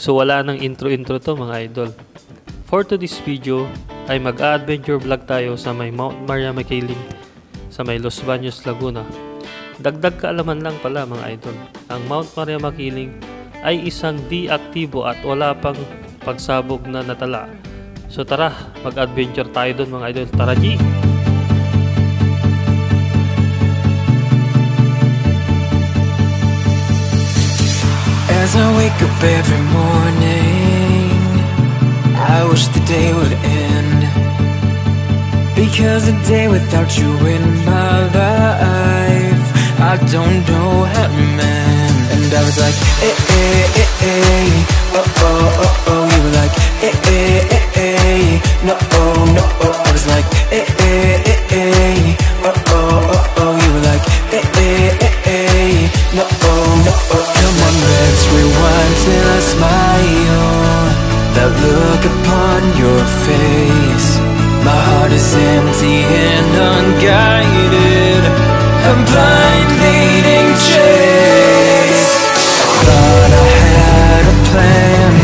So wala nang intro to mga idol. For today's video ay mag-adventure vlog tayo sa may Mount Maria Makiling sa may Los Baños, Laguna. Dagdag kaalaman lang pala mga idol, ang Mount Maria Makiling ay isang di aktibo at wala pang pagsabog na natala. So tara, mag-adventure tayo doon mga idol. Tara G! As I wake up every morning, I wish the day would end, because a day without you in my life, I don't know how to mend. And I was like, eh, eh, eh, eh, oh, oh, oh, oh. You were like, eh, eh, eh, eh, no, oh, no, oh. I was like, eh, eh, eh, eh, oh, oh, oh, oh. You were like, eh, eh, eh, eh, no, oh, no, oh. Come on, let's rewind till I smile. That look upon your face, my heart is empty and unguided. I'm blind leading chase. Thought I had a plan.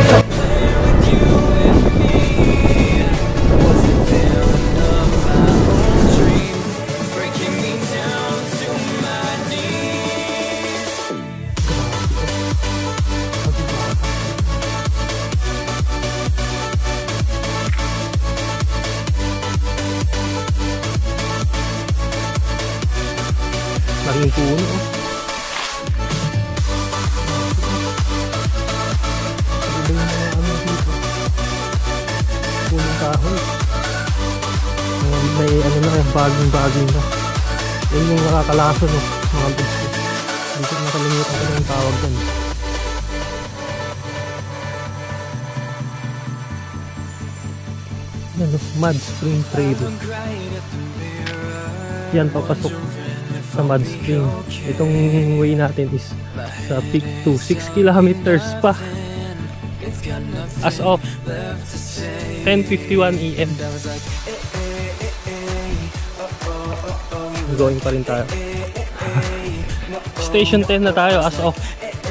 A plan with you and me. Was the villain of my own dream, breaking me down to my knees. Laking puno. Punong kahoy. May ano na, baging na. Yun yung nakakalaso, no? Mga biscuit. Hindi ko nakalimutan ko na yung tawag dyan. Yan, Mud Spring Trail. Yan, papasok sa Mud Spring. Itong way natin is sa peak to 6 kilometers pa as of 10:51 AM. Going pa rin tayo. Station 10 na tayo as of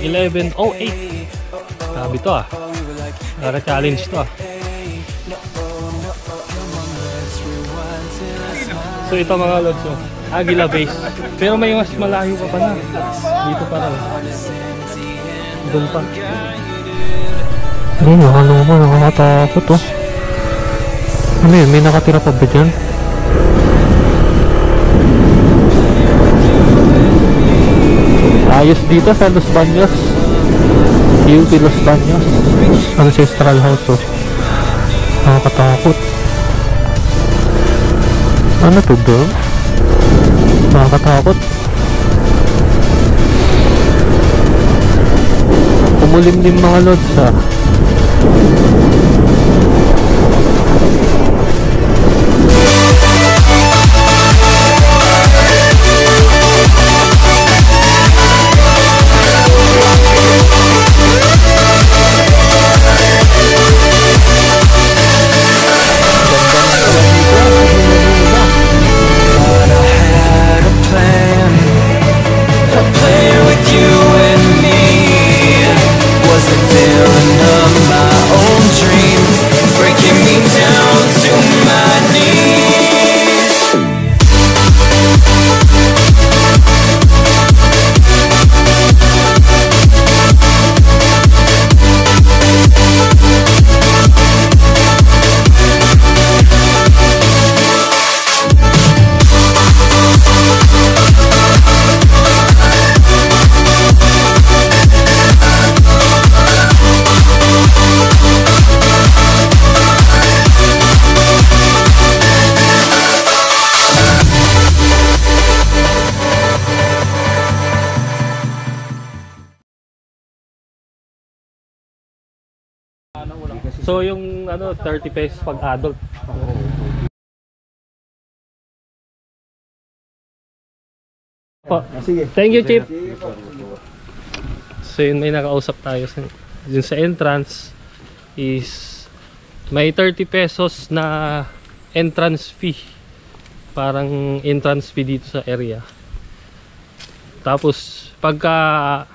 11:08. Sabi to para challenge to So ito mga lods, Aguila Base. Pero may mas malayo pa pala. Dito pa raw. Doon pa. Ay, nakakatakot Ano yun? May nakatira pa ba dyan? Ayos dito sa Los Baños. UP Los Baños. Ancestral house Nakakatakot. Ano to doon? Nakakatakot. Kumulimlim mga lods So yung 30 pesos pag adult. Sige. Thank you, Chief. So yun, may nakausap tayo dun sa entrance is may 30 pesos na entrance fee. Parang entrance fee dito sa area. Tapos pagka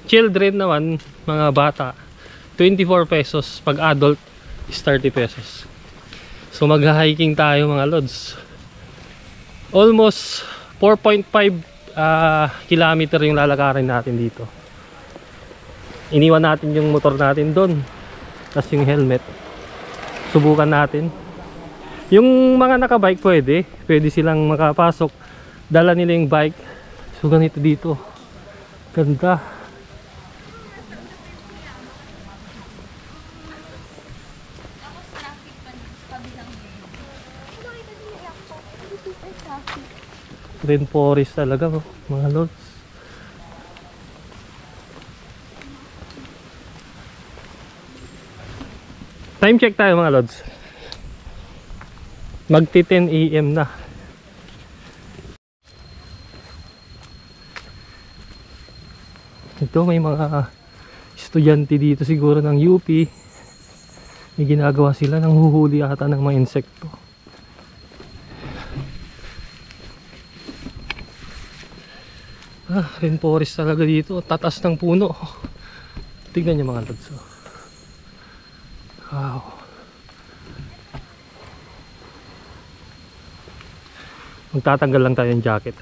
Children naman, mga bata, 24 pesos. Pag adult is 30 pesos. So mag-hiking tayo mga lods. Almost 4.5 kilometer yung lalakarin natin dito. Iniwan natin yung motor natin doon, tapos yung helmet. Subukan natin. Yung mga nakabike pwede silang makapasok, dala nila yung bike. So ganito dito, ganda. Rainforest talaga mga lods. Time check tayo mga lods. Magti 10 AM na. Ito may mga estudyante dito siguro ng UP. May ginagawa sila, ng huhuli ata ng mga insekto. Rainforest talaga dito. Tatas ng puno. Tignan nyo mga lods. Wow. Magtatanggal lang tayo ng jacket.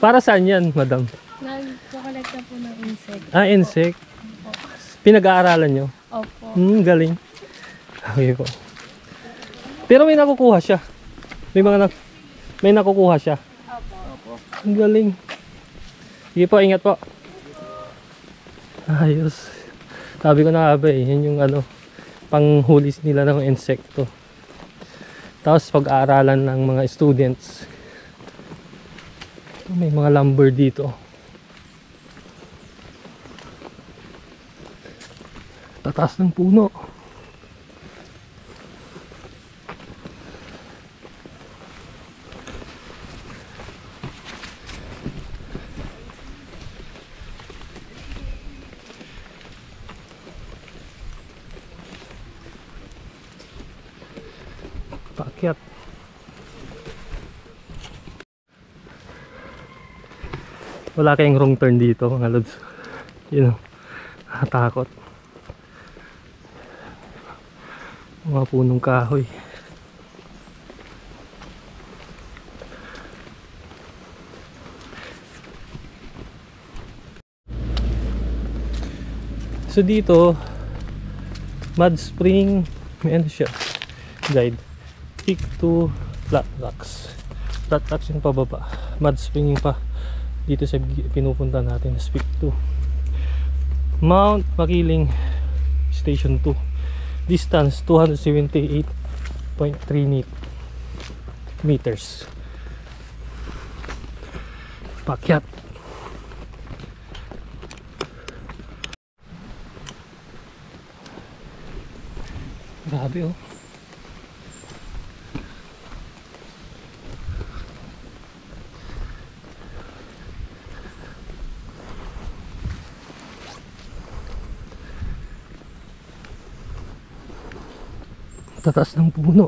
Para saan yan, madam? Nag-collect na po ng insect. Insect? Pinag-aaralan nyo? Opo. Galing. Okay po. Pero may nakukuha siya. May nakukuha siya. Opo. Ang galing. Sige po, ingat po. Ayos. Sabi ko na yan yung panghuli nila ng insekto. Tapos pag-aaralan ng mga students. May mga lumber dito. Tatas ng puno. Paakyat. Wala kayong wrong turn dito mga lods. Nakatakot. Mga punong kahoy. So dito Mud Spring, may siya guide. Peak to Flat Rocks. Flat Rocks yung pababa. Mud Spring yung pa dito sa pinupunta natin. Peak to Mount Makiling Station 2. Distance 278.3 meters. Pakyat. Grabe tatas ng puno.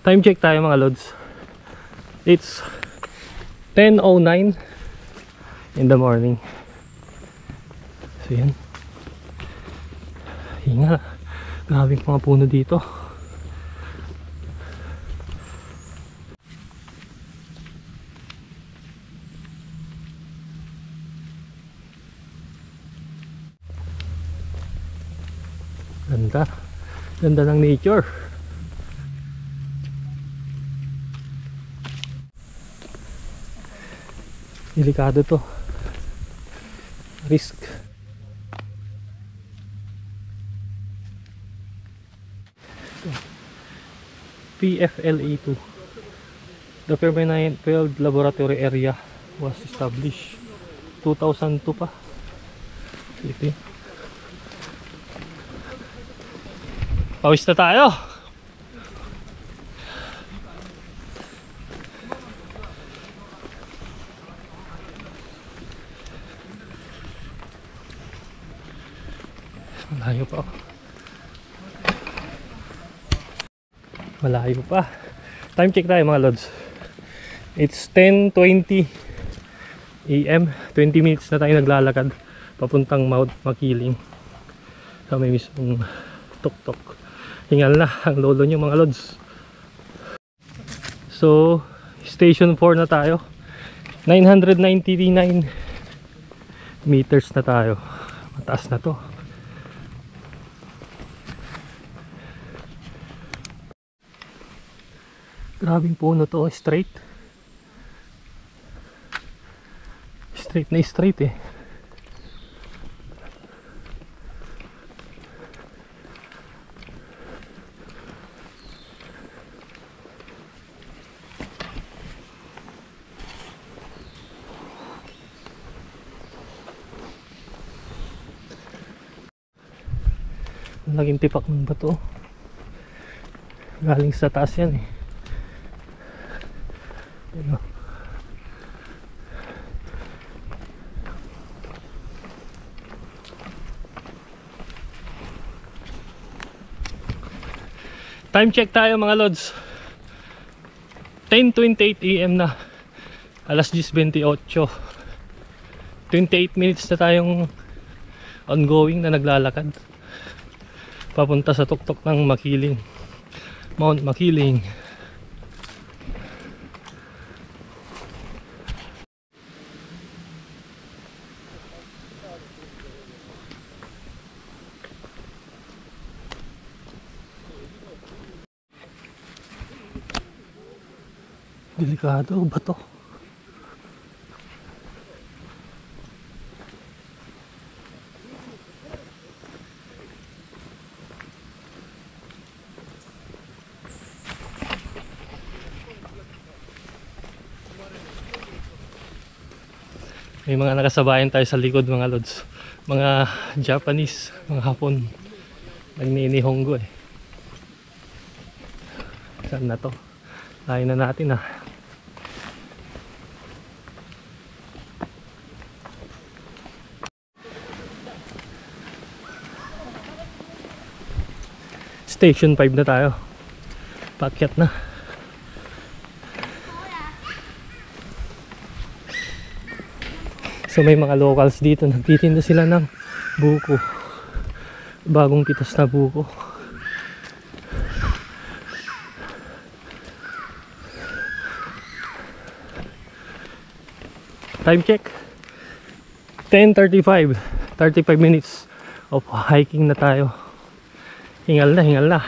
Time check tayo mga lods. It's 10:09 in the morning. So yan. Hinga. Grabe yung mga puno dito. Ganda. Ganda ng nature. Delikado to. Risk. PFLA2. The Permanent Field Laboratory Area was established 2002 pa. Ito. Pawis na tayo. Malayo pa. Malayo pa. Time check tayo mga lods. It's 10:20 AM. 20 minutes na tayo naglalakad papuntang Mount Makiling. Sa may mismong tuktok. Hingal na ang lolo nyo mga lods. So, station 4 na tayo. 999 meters na tayo. Mataas na to. Grabing puno to, straight. Straight na straight eh. Laging tipak ng bato. Galing sa taas yan eh. Yan o. Time check tayo mga lods. 10:28 AM na. Alas 10:28. 28 minutes na tayong ongoing na naglalakad papunta sa tuktok ng Makiling, Mount Makiling. Delikado ba to? May mga nakasabayan tayo sa likod mga lods. Mga Japanese, mga Hapon. Nagninihongo eh. Saan na to? Lain na natin ah. Station 5 na tayo. Paakyat na. So may mga locals dito, nagtitinda sila ng buko. Bagong pitas na buko. Time check 10:35. 35 minutes of hiking na tayo. Hingal na, hingal na.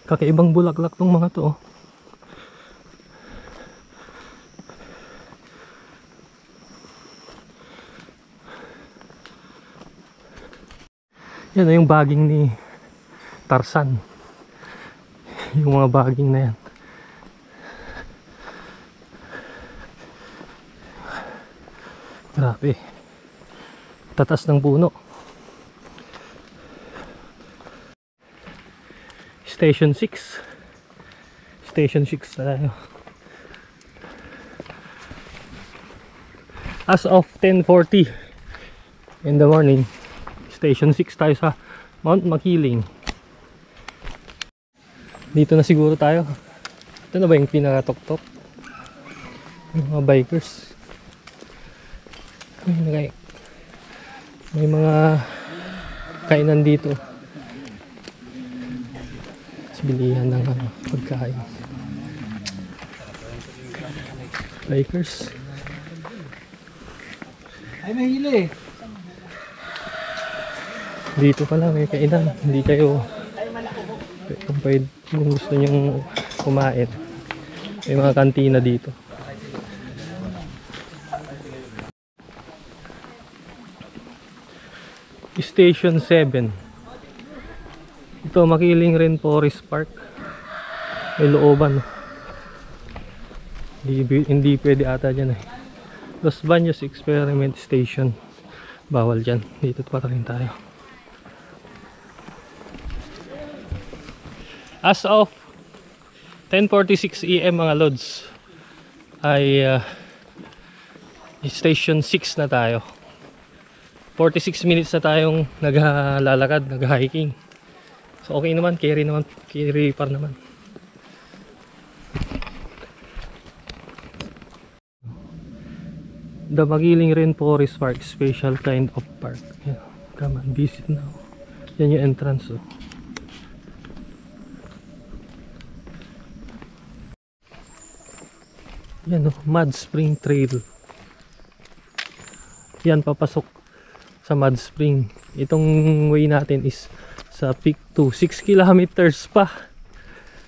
Kakaibang bulaklak tong mga to. Yan na yung baging ni Tarzan. Yung mga baging na yan. Grabe. Tatas ng puno. Station 6. Station 6 na tayo. As of 10:40 in the morning, Station 6 tayo sa Mount Makiling. Dito na siguro tayo. Ito na ba yung pinakatok-tok? Yung mga bikers. May mga kainan dito. Bilihan ng pagkain. Bikers. Ay, may hili. Dito pala may kainan. Hindi kayo kung gusto nyong kumain. May mga kantina dito. Station 7. Ito, Makiling rin Forest Park. May looban. Hindi pwede ata dyan eh. Los Baños Experiment Station. Bawal dyan. Dito pa rin tayo. As of 10:46 AM mga lods ay Station 6 na tayo. 46 minutes na tayong naglalakad, nag-hiking. So okay naman, carry par naman. The Magiling Rainforest Park, special kind of park. Yeah, come on, visit now. Yan yung entrance, oh. Yan, oh, Mud Spring Trail. Yan, papasok sa Mud Spring. Itong way natin is sa Peak 2. 6 kilometers pa.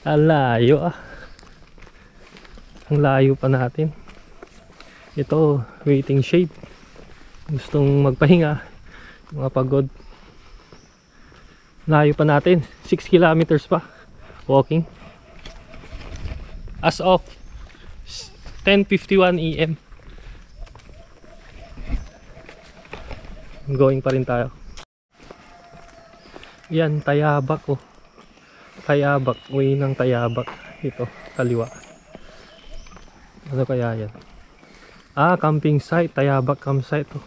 Ang layo, ah. Ang layo pa natin. Ito, waiting shade. Gustong magpahinga, mga pagod. Layo pa natin. 6 kilometers pa walking. As of 10:51 AM. Going pa rin tayo. Yan, Tayabak, oh. Tayabak, way ng Tayabak. Ito, kaliwa. Ano kaya yan? Ah, camping site. Tayabak campsite, oh.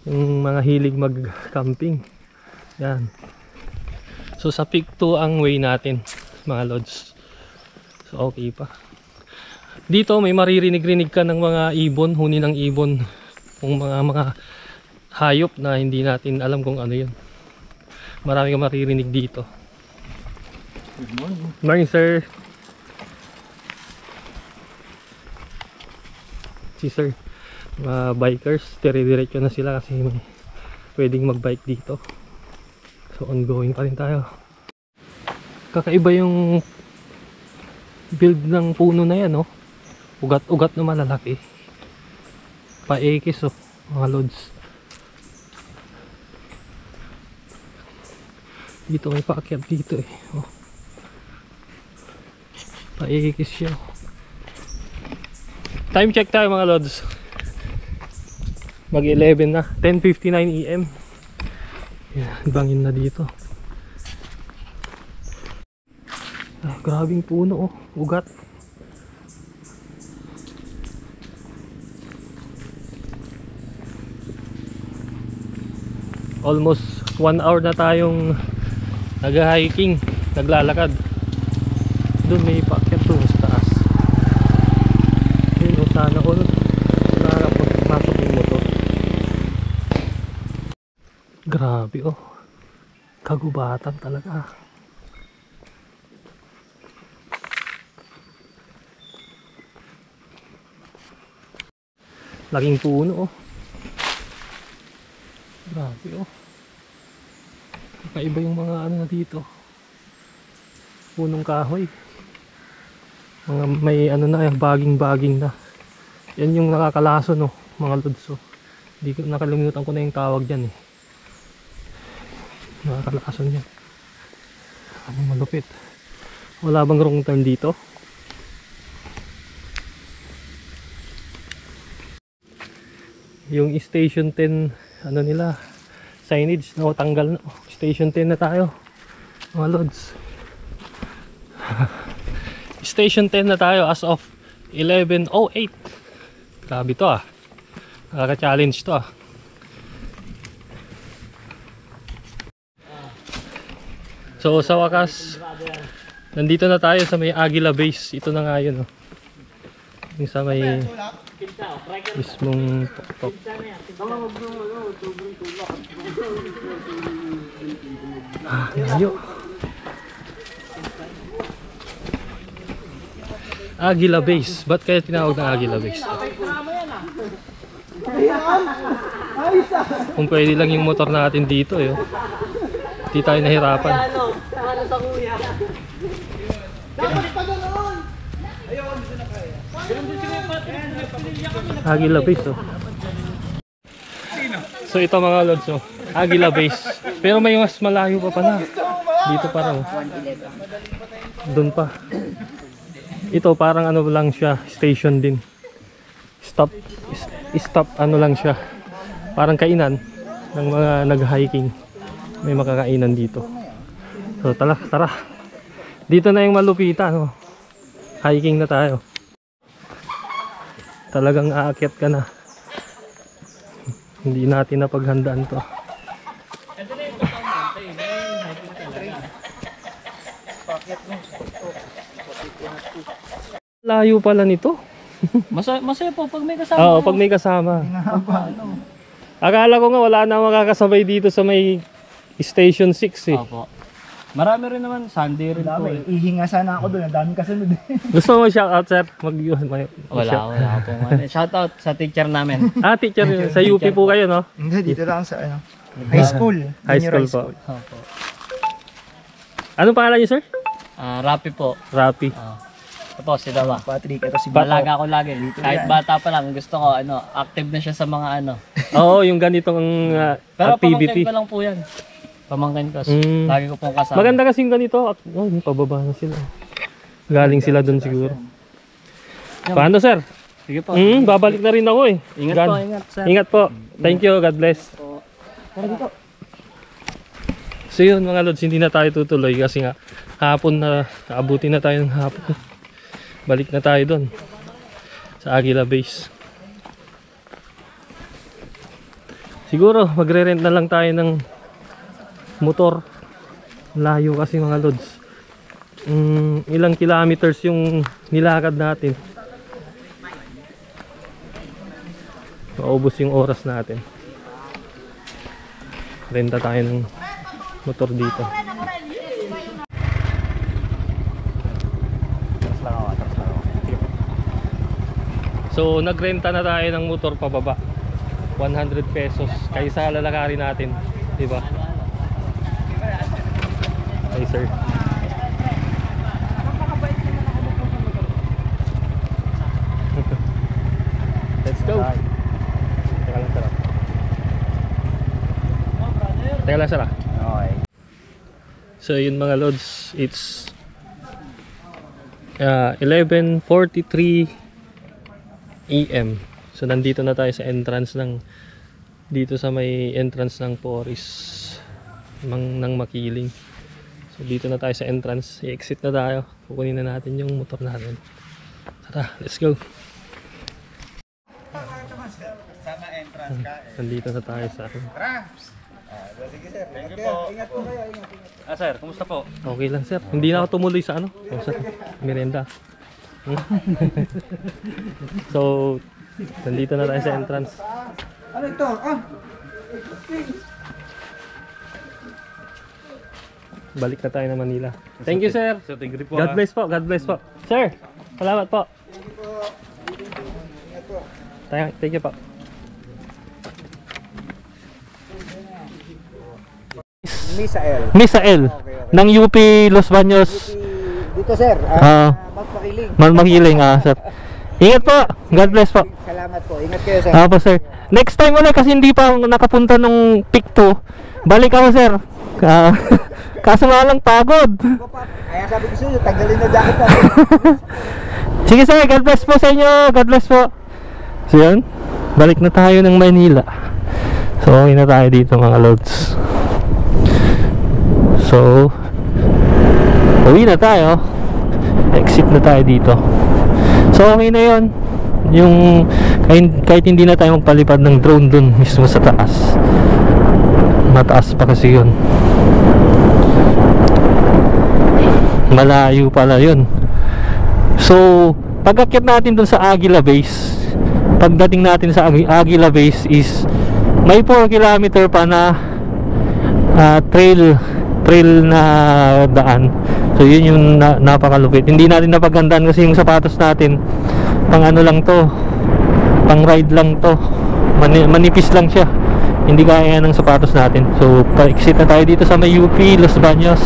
Yung mga hilig mag-camping. Yan. So sa Peak 2 ang way natin, mga lods. So okay pa. Dito may maririnig-rinig ka ng mga ibon, huni ng ibon. Kung mga hayop na hindi natin alam kung ano yun. Marami kang maririnig dito. Good morning. Good morning, sir. Si sir, mga bikers, dire-diretso na sila kasi may pwedeng mag-bike dito. So ongoing pa rin tayo. Kakaiba yung build ng puno na yan, oh. Ugat-ugat na malalaki. Paekis, oh, mga lods. Dito may paakyat dito, eh, oh. Paekis siya. Time check tayo, mga lods. Mag 11 na, 10:59 AM. Yan, bangin na dito. Ah, grabing puno, oh, ugat. Almost 1 hour na tayong nag-hiking, naglalakad. Doon may paakyat doon sa taas. Yun, oh, sana all nakakapagpasok yung motor. Grabe, oh. Kagubatan talaga. Laking puno, oh. Grabe, oh. Kakaiba yung mga ano na dito. Punong kahoy. Mga may ano na, baging-baging na. Yan yung nakakalaso, no, mga lods, oh. Hindi ko nakalimutan ko na yung tawag diyan, eh. Nakakalason yan. Anong malupit. Wala bang wrong turn dito? Yung station 10, ano nila, signage, no, tanggal na. Station 10 na tayo, mga lods. Station 10 na tayo as of 11:08. Grabe to, ah. Nakaka-challenge to, ah. So sa wakas, nandito na tayo sa may Aguila Base. Ito na nga yun, oh. Yung sa may mismong tok-tok. Ah, layo. Aguila Base. Ba't kaya tinawag na Aguila Base? Kung pwede lang yung motor natin dito, eh. Hindi tayo nahirapan. Aguila Base, oh. So ito, mga lods, oh. Aguila Base. Pero may mas malayo pa pala. Dito parang, oh. Doon pa. Ito parang ano lang siya, station din. Stop ano lang siya. Parang kainan ng mga nag-hiking. May makakainan dito. So tara. Dito na yung malupitan, oh. Hiking na tayo. Talagang aakyat ka na. Hindi natin napaghandaan to. Layo pala nito. Masaya po pag may kasama. Oo, pag may kasama. Akala ko nga wala na makakasabay dito sa may Station 6 eh. Opo. Marami rin naman, Sunday rin po. Ihinga sana ako doon. Ang daming kasunod eh. Gusto mo shoutout, sir? Wala po. Shoutout sa teacher namin. Ah, teacher yun. Sa UP po kayo, no? Hindi, dito lang sa ano. High school. High Junior school po. Opo. Anong pangalan niyo, sir? Rapi po. Rapi. Ito si Dawa. Patrick, ito si Balaga ko lagi. Kahit bata pa lang, gusto ko, active na siya sa mga Oo, yung ganitong Pero activity. pamangkin ko lang po yan. Pamangkin ko. Mm. Lagi ko pong kasama. Maganda kasing ganito. Oh, yung pababa na sila. Galing sila doon siguro. Paano, sir? Sige po. Babalik na rin ako eh. Ingat God. po, ingat sir. Ingat po. Thank you. God bless. So yun mga lods, hindi na tayo tutuloy kasi nga hapon na, naabuti na tayo ng hapon. Balik na tayo doon sa Aguila Base. Siguro magre-rent na lang tayo ng motor. Layo kasi mga lods. Ilang kilometers yung nilakad natin. Maubos yung oras natin. Renta tayo ng motor dito. So nagrenta na tayo ng motor pababa. 100 pesos kaysa lalakarin natin, di ba? Hey sir. Let's go. Teka lang sir. Teka lang sir. Okay. So yun mga lods, it's 11:43 AM. So nandito na tayo sa entrance ng dito sa may entrance ng Poris ng Makiling. So dito na tayo sa entrance, i-exit na tayo. Kukunin na natin yung motor natin. Tara, let's go. Nandito na tayo sa Sir, kumusta po? okay lang sir. Hindi na ako tumuloy sa sir, merienda. So, nandito na tayo sa entrance. Ano ito? Balik na tayo na Manila. Thank you sir. God bless po. God bless po. Sir, salamat po. Thank you po. Misael ng UP Los Baños. Dito sir, magpakiling. Magmakiling sir. Ingat po. God bless po. Salamat po. Ingat kayo sir. Po sir. Next time ulit kasi hindi pa ako nakapunta nung pick 2. Balik ako sir. Kaso nga lang pagod. Kaya sabi ko sa'yo, tanggalin na jacket na. Sige sir, God bless po sa inyo. God bless po. So yun, balik na tayo ng Manila. So okay na tayo dito mga lods. So uwi na tayo. Exit na tayo dito. So okay na yun. Yung kahit hindi na tayo magpalipad ng drone dun mismo sa taas. Mataas pa kasi yun. Malayo pala yun. So pag-akyat natin dun sa Aguila Base, pagdating natin sa Aguila Base is may 4 kilometer pa na trail na daan. So yun yung napakalupit. Hindi natin napagandaan kasi yung sapatos natin pang ano lang to, pang ride lang to, manipis lang siya, hindi kaya ng sapatos natin. So pa-exit na tayo dito sa may UP Los Baños.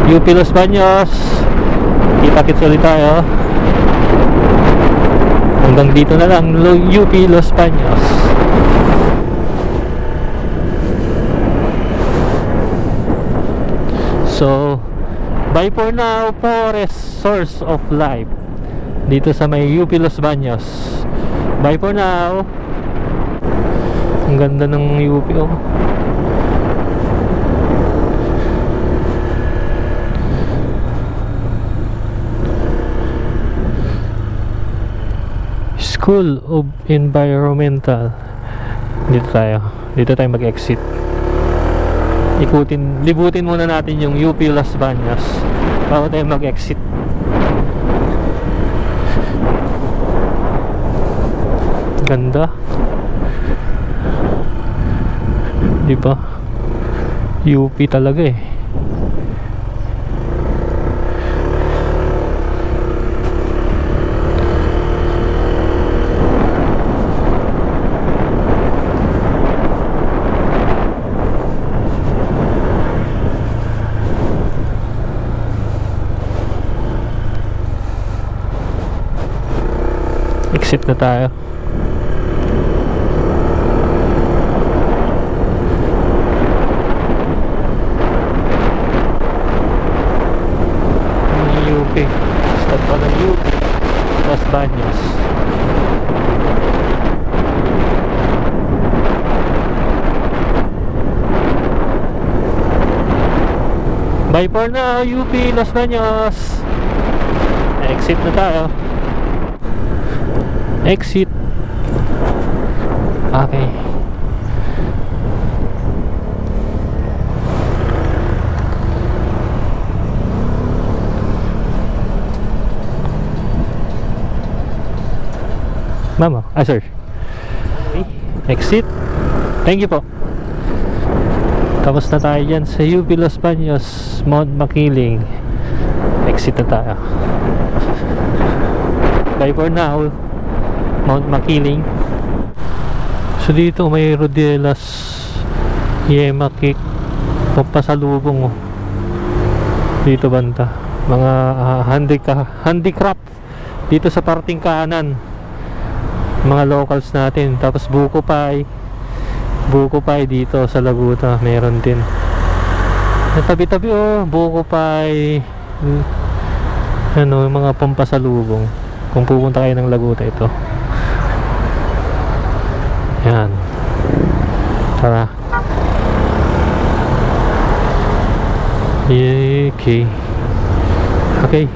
UP Los Baños, kita-kits ulit tayo. Hanggang dito na lang, UP Los Baños. So bye for now, Forest Source of Life dito sa may UP Los Baños. Bye for now. Ang ganda ng UP School of Environmental. Dito tayo mag-exit. Libutin muna natin yung UP Las Bañas bago tayo mag-exit. Ganda, di ba? UP talaga eh. Exit na tayo. UP. Stop pa ng UP. Las Bañas. Bye for now, UP Las Bañas. Exit na tayo. Exit. Okay. Mama, sir. Okay. Exit. Thank you po. Tapos na tayo dyan sa UP Las Bañas, Mount Makiling. Exit na tayo. Bye for now, Mount Makiling. So dito may Rodelas, Yema Cake, papasalubong dito banda. Mga handicraft dito sa parting kanan. Mga locals natin. Tapos buko pie dito sa Laguna meron din. Tabi-tabi buko pie, ano, mga pampasalubong kung pupunta kayo ng Laguna. Ito yan, tara. Okay,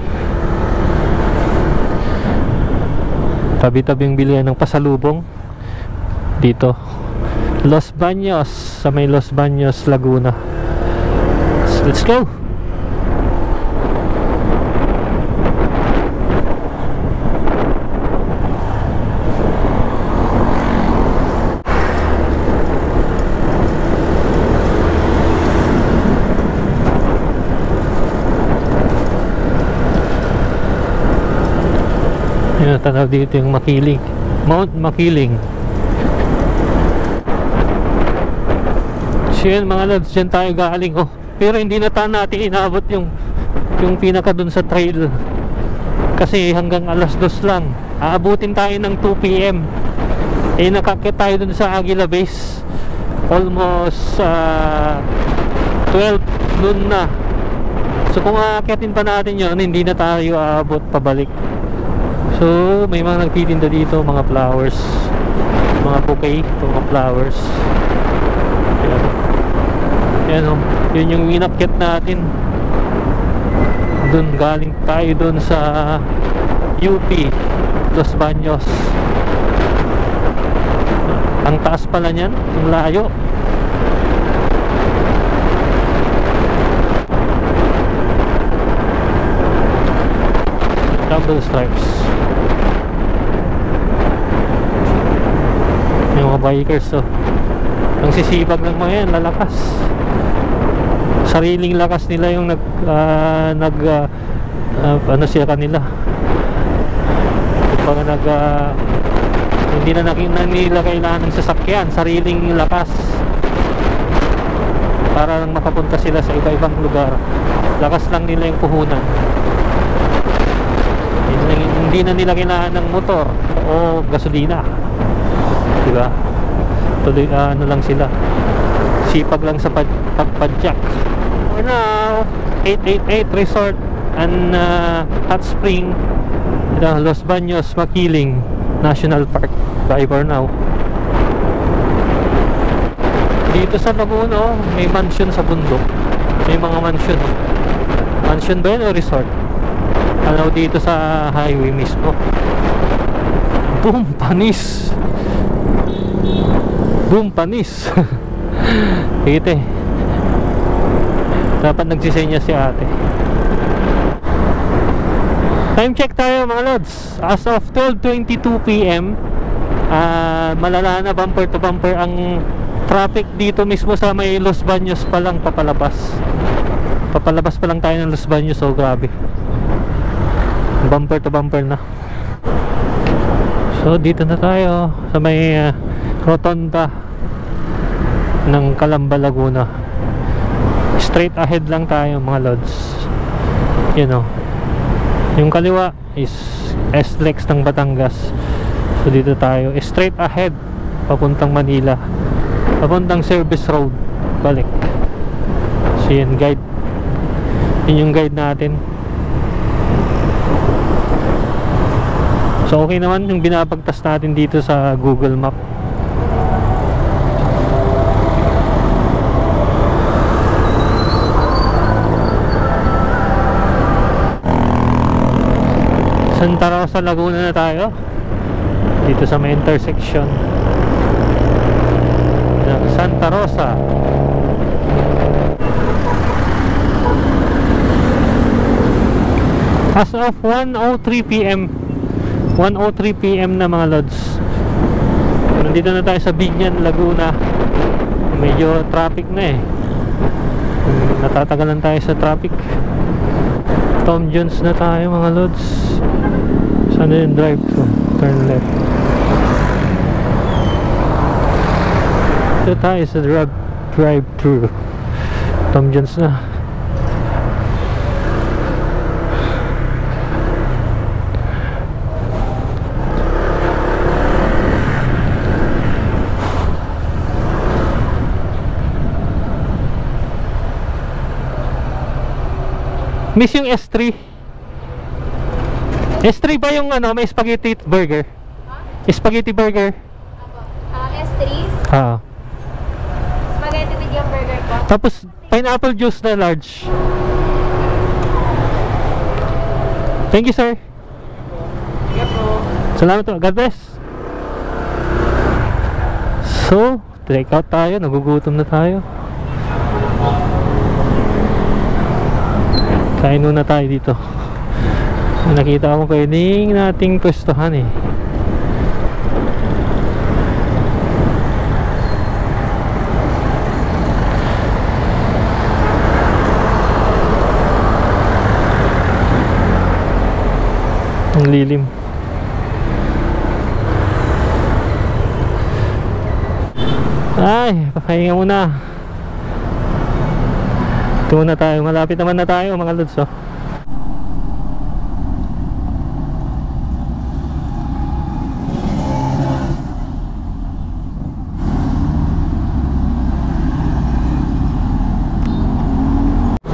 tabi-tabing bilihan ng pasalubong dito Los Baños, sa may Los Baños, Laguna. So, let's go. Yan, tanaw dito yung Makiling, Mount Makiling. So yun mga lods, dyan tayo galing pero hindi na natin inaabot yung pinaka dun sa trail kasi hanggang alas 2 lang. Aabutin tayo ng 2 PM. Nakakit tayo dun sa Aguila Base almost 12 noon na. So kung aakitin pa natin yun, hindi na tayo aabot pabalik. So may mga nagtitinda dito, mga flowers, mga bouquet, mga flowers. Yan, yun yung inakyat natin. Doon galing tayo doon sa UP Los Baños. Ang taas pala niyan, ang layo. Double stripes. Yung mga bikers ang sisibag ng mga yan, lalakas. Sariling lakas nila yung ano siya kanila. Pag hindi na nila kailangan ng sasakyan, sariling lakas para lang makapunta sila sa iba-ibang lugar. Lakas lang nila yung puhunan. Hindi na nila kailangan ng motor o gasolina, diba? Tuloy ano lang sila, sipag lang sa pagpadyak. For now, 888 Resort and Hot Spring, Los Baños, Makiling National Park. Bye for now. Dito sa Laguna may mansion sa bundok. May mga mansion. Mansion ba yun o resort? Ano, dito sa highway mismo. Boom, panis. Boom, panis. Ite. Dapat nagsisenya si ate. Time check tayo mga lods. As of 12:22 PM, malala na, bumper to bumper ang traffic dito mismo sa may Los Baños pa lang papalabas. Papalabas pa lang tayo ng Los Baños. So grabe, bumper to bumper na. So dito na tayo sa may rotonda ng Calamba, Laguna. Straight ahead lang tayo mga lods. You know, yung kaliwa is SLEX ng Batangas. So dito tayo straight ahead papuntang Manila, papuntang Service Road balik. So yan guide, yun yung guide natin. So okay naman yung binapagtas natin dito sa Google Map. Santa Rosa, Laguna na tayo. Dito sa may intersection ng Santa Rosa. As of 1:03 PM 1:03 PM na mga lods. Nandito na tayo sa Biñan, Laguna. Medyo traffic na eh. Natatagalan tayo sa traffic. Tom Jones na tayo mga lods. Sana yung drive-thru? Turn left. Ito tayo sa drive-thru. Tom Jones na. Miss yung S3. S3 ba yung ano, may spaghetti burger? Spaghetti burger. S3? Spaghetti medium burger po. Tapos pineapple juice na large. Thank you sir. Salamat po. God bless. So, take out tayo. Nagugutom na tayo. Kain muna tayo dito. Nakita ko pwedeng nating pwestuhan eh. Ang lilim. Ay, papahinga muna. Ito na tayo, malapit naman na tayo mga lods oh.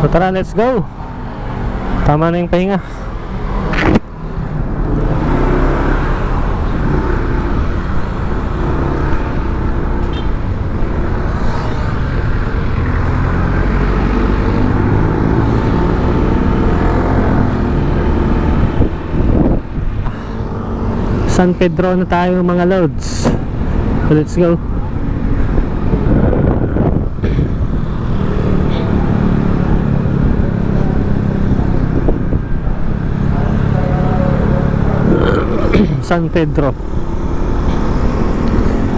So tara, let's go. Tama na yung pahinga. San Pedro na tayo mga lods. So let's go. San Pedro,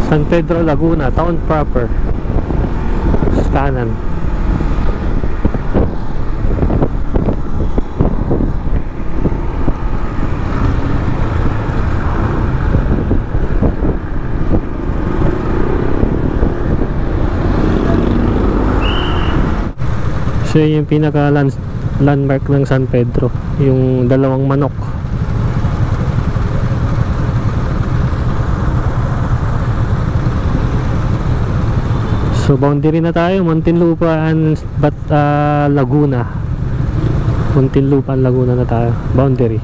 San Pedro, Laguna, town proper. Kanan. So yung pinaka landmark ng San Pedro, yung dalawang manok. So boundary na tayo, Muntinlupa and Laguna. Muntinlupa and Laguna na tayo, boundary.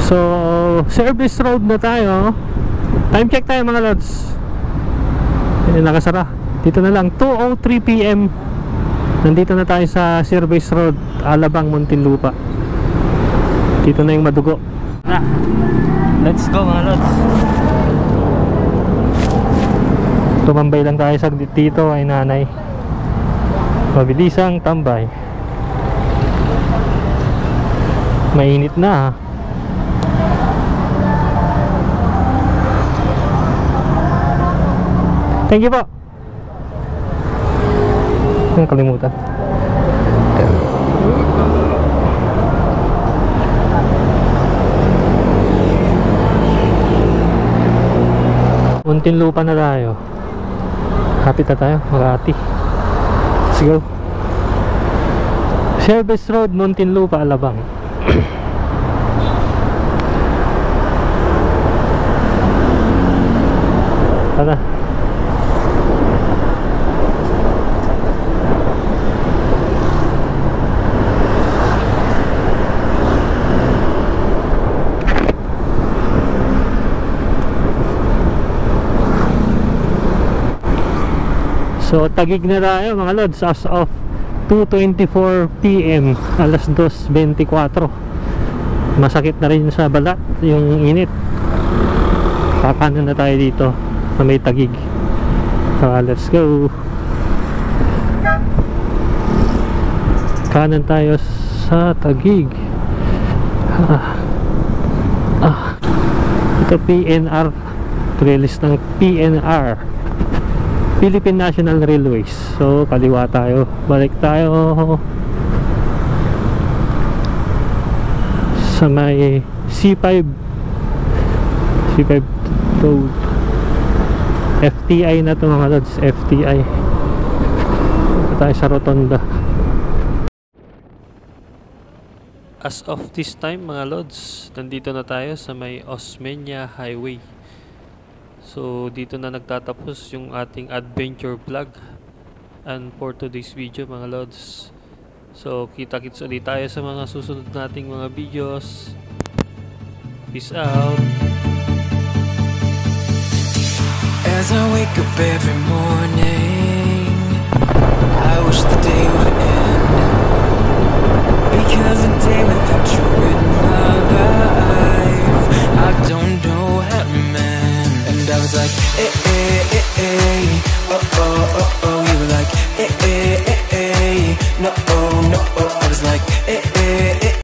So service road na tayo. Time check tayo mga lods. Nakasara. Dito na lang 2:03 PM. Nandito na tayo sa Service Road, Alabang, Muntinlupa. Dito na yung madugo. Na. Let's go mga lods. Tumambay lang tayo sa dito ay nanay. Mabilisang tambay. Mainit na ha. Thank you po. Ang kalimutan. Muntinlupa na tayo. Happy na tayo, Makati. Let's go. Service Road, Muntinlupa, Alabang. Tara. So Taguig na tayo mga lods as of 2:24 PM, alas 2:24. Masakit na rin sa balat yung init. Kakanan na tayo dito sa may Taguig. Let's go. Kanan tayo sa Taguig. Ito PNR, release ng PNR, Philippine National Railways. So kaliwa tayo, balik tayo sa may C5 road. FTI na to mga lods, FTI. Ito tayo sa Rotonda. As of this time mga lods, nandito na tayo sa may Osmeña Highway. So dito na nagtatapos yung ating adventure vlog and for today's video mga lods. So kita-kits ulit tayo sa mga susunod nating mga videos. Peace out. As I wake up every morning, I wish the day would end, because a day without you in my life, I don't know how to mend. And I was like, eh, eh, eh, eh, oh, oh, oh.